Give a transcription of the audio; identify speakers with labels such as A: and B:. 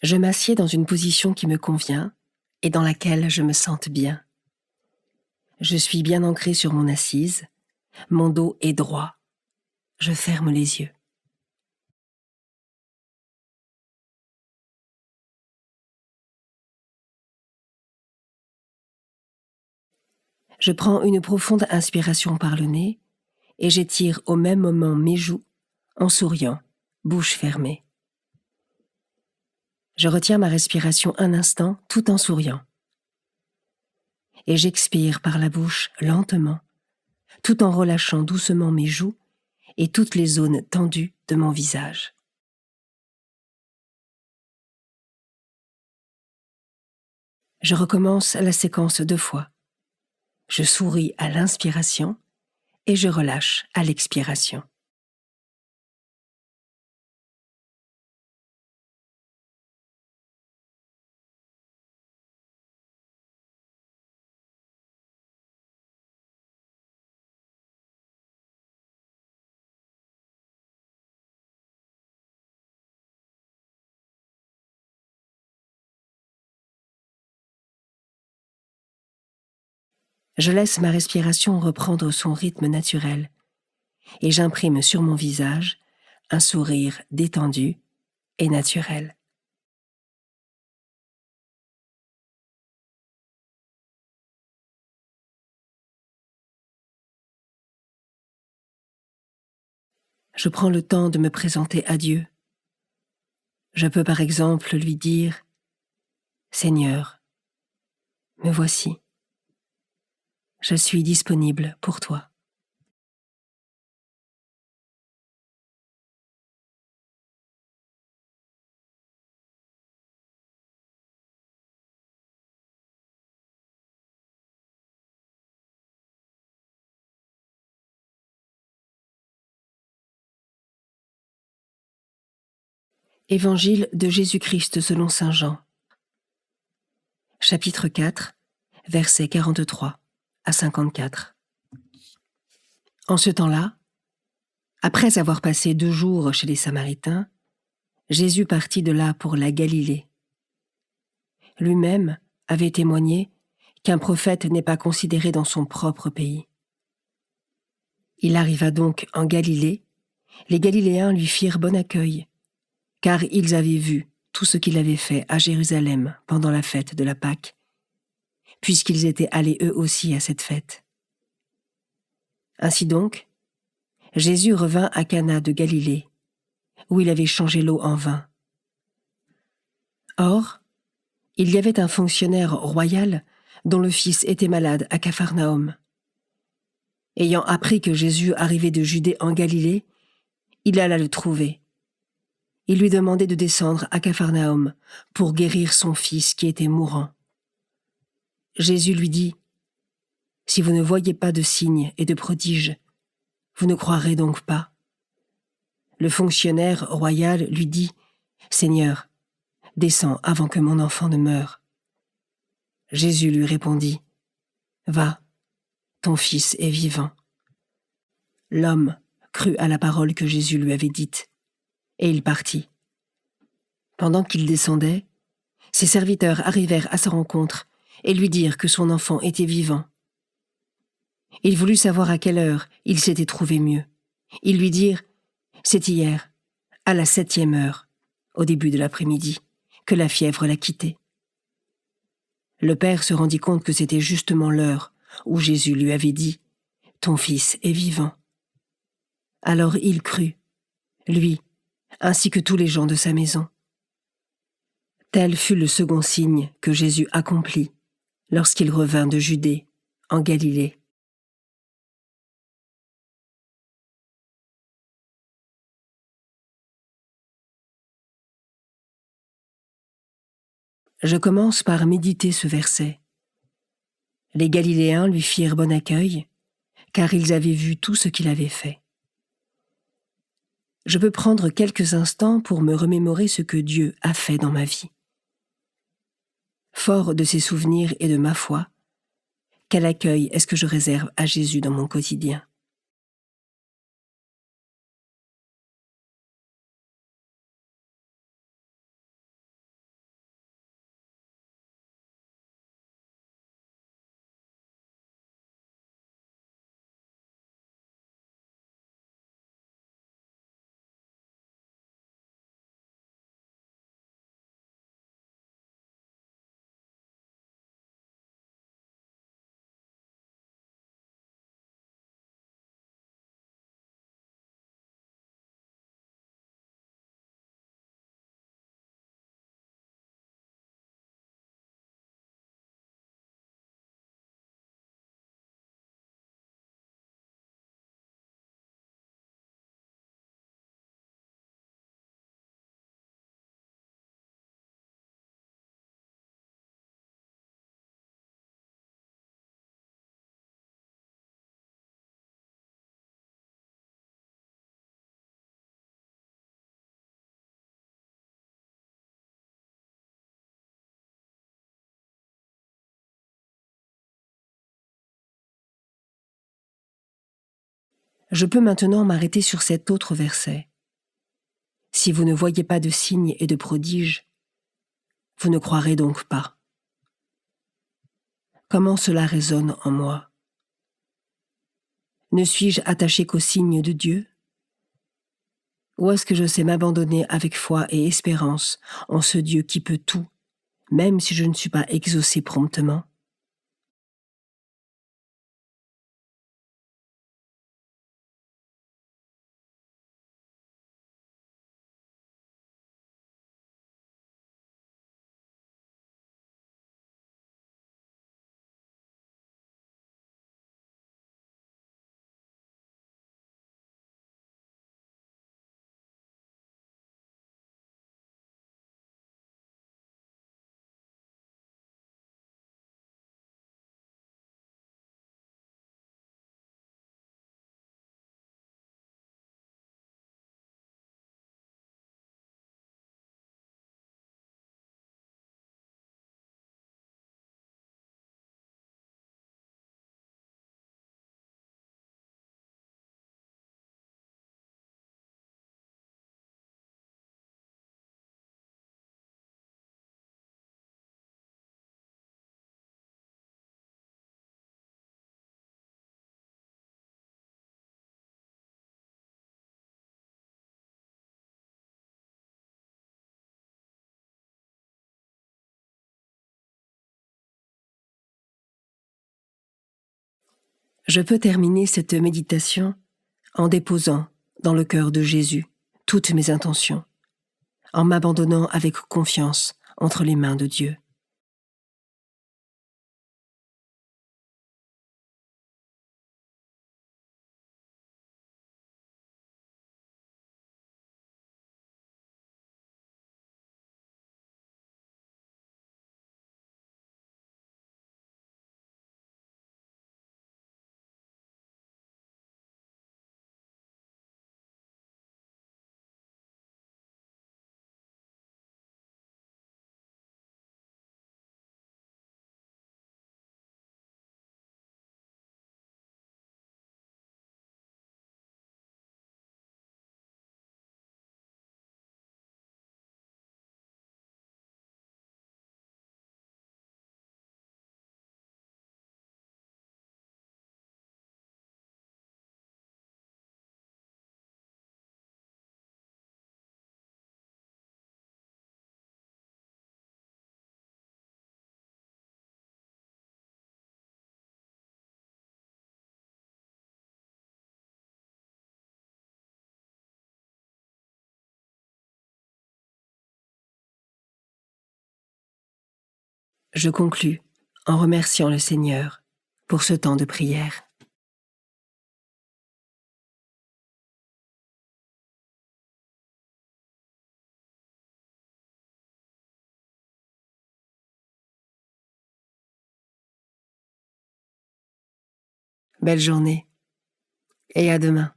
A: Je m'assieds dans une position qui me convient et dans laquelle je me sente bien. Je suis bien ancré sur mon assise, mon dos est droit. Je ferme les yeux. Je prends une profonde inspiration par le nez et j'étire au même moment mes joues en souriant, bouche fermée. Je retiens ma respiration un instant tout en souriant. Et j'expire par la bouche lentement, tout en relâchant doucement mes joues et toutes les zones tendues de mon visage. Je recommence la séquence 2 fois. Je souris à l'inspiration et je relâche à l'expiration. Je laisse ma respiration reprendre son rythme naturel et j'imprime sur mon visage un sourire détendu et naturel. Je prends le temps de me présenter à Dieu. Je peux par exemple lui dire « Seigneur, me voici. Je suis disponible pour toi. » Évangile de Jésus-Christ selon saint Jean. Chapitre 4, versets 43 à 54. En ce temps-là, après avoir passé 2 jours chez les Samaritains, Jésus partit de là pour la Galilée. Lui-même avait témoigné qu'un prophète n'est pas considéré dans son propre pays. Il arriva donc en Galilée. Les Galiléens lui firent bon accueil, car ils avaient vu tout ce qu'il avait fait à Jérusalem pendant la fête de la Pâque, puisqu'ils étaient allés eux aussi à cette fête. Ainsi donc, Jésus revint à Cana de Galilée, où il avait changé l'eau en vin. Or, il y avait un fonctionnaire royal dont le fils était malade à Capharnaüm. Ayant appris que Jésus arrivait de Judée en Galilée, il alla le trouver. Il lui demandait de descendre à Capharnaüm pour guérir son fils qui était mourant. Jésus lui dit « Si vous ne voyez pas de signes et de prodiges, vous ne croirez donc pas. » Le fonctionnaire royal lui dit « Seigneur, descends avant que mon enfant ne meure. » Jésus lui répondit « Va, ton fils est vivant. » L'homme crut à la parole que Jésus lui avait dite, et il partit. Pendant qu'il descendait, ses serviteurs arrivèrent à sa rencontre et lui dirent que son enfant était vivant. Il voulut savoir à quelle heure il s'était trouvé mieux. Ils lui dirent « C'est hier, à la 7e heure, au début de l'après-midi, que la fièvre l'a quitté. » Le père se rendit compte que c'était justement l'heure où Jésus lui avait dit « Ton fils est vivant. » Alors il crut, lui, ainsi que tous les gens de sa maison. Tel fut le second signe que Jésus accomplit lorsqu'il revint de Judée en Galilée. Je commence par méditer ce verset. Les Galiléens lui firent bon accueil, car ils avaient vu tout ce qu'il avait fait. Je peux prendre quelques instants pour me remémorer ce que Dieu a fait dans ma vie. Fort de ses souvenirs et de ma foi, quel accueil est-ce que je réserve à Jésus dans mon quotidien? Je peux maintenant m'arrêter sur cet autre verset. Si vous ne voyez pas de signes et de prodiges, vous ne croirez donc pas. Comment cela résonne en moi? Ne suis-je attaché qu'aux signes de Dieu? Ou est-ce que je sais m'abandonner avec foi et espérance en ce Dieu qui peut tout, même si je ne suis pas exaucé promptement? Je peux terminer cette méditation en déposant dans le cœur de Jésus toutes mes intentions, en m'abandonnant avec confiance entre les mains de Dieu. Je conclus en remerciant le Seigneur pour ce temps de prière. Belle journée et à demain.